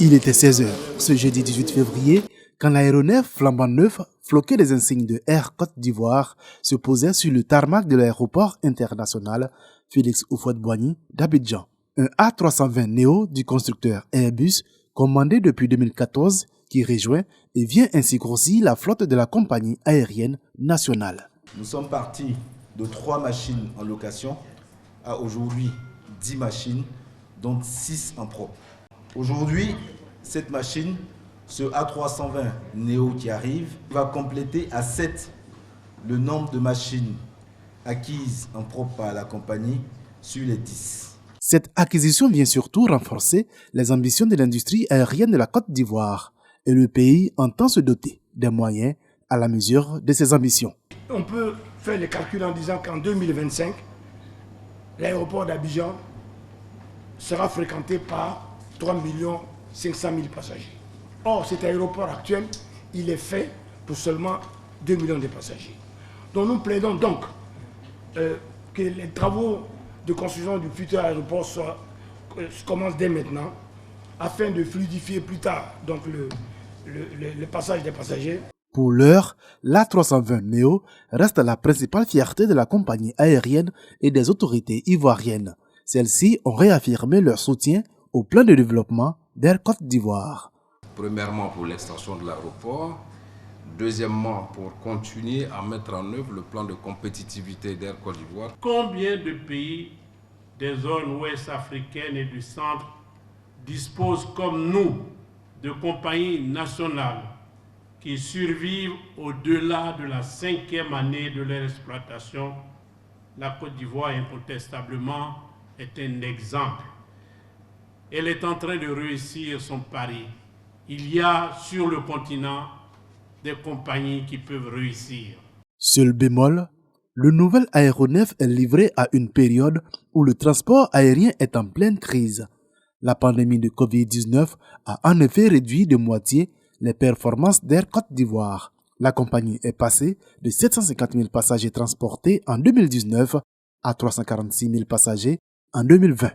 Il était 16 heures, ce jeudi 18 février, quand l'aéronef flambant neuf, floqué des insignes de Air Côte d'Ivoire, se posait sur le tarmac de l'aéroport international Félix Houphouët-Boigny d'Abidjan. Un A320neo du constructeur Airbus, commandé depuis 2014, qui rejoint et vient ainsi grossir la flotte de la compagnie aérienne nationale. Nous sommes partis de 3 machines en location à aujourd'hui 10 machines, dont 6 en propre. Aujourd'hui, cette machine, ce A320 Neo qui arrive, va compléter à 7 le nombre de machines acquises en propre par la compagnie sur les 10. Cette acquisition vient surtout renforcer les ambitions de l'industrie aérienne de la Côte d'Ivoire et le pays entend se doter des moyens à la mesure de ses ambitions. On peut faire les calculs en disant qu'en 2025, l'aéroport d'Abidjan sera fréquenté par 3 500 000 passagers. Or, cet aéroport actuel, il est fait pour seulement 2 millions de passagers. Donc nous plaidons donc que les travaux de construction du futur aéroport commencent dès maintenant, afin de fluidifier plus tard donc le passage des passagers. Pour l'heure, l'A320neo reste la principale fierté de la compagnie aérienne et des autorités ivoiriennes. Celles-ci ont réaffirmé leur soutien au plan de développement d'Air Côte d'Ivoire. Premièrement pour l'extension de l'aéroport, deuxièmement pour continuer à mettre en œuvre le plan de compétitivité d'Air Côte d'Ivoire. Combien de pays des zones ouest africaines et du centre disposent comme nous de compagnies nationales qui survivent au-delà de la 5e année de leur exploitation? La Côte d'Ivoire, incontestablement, est un exemple. Elle est en train de réussir son pari. Il y a sur le continent des compagnies qui peuvent réussir. Seul bémol, le nouvel aéronef est livré à une période où le transport aérien est en pleine crise. La pandémie de Covid-19 a en effet réduit de moitié les performances d'Air Côte d'Ivoire. La compagnie est passée de 750 000 passagers transportés en 2019 à 346 000 passagers en 2020.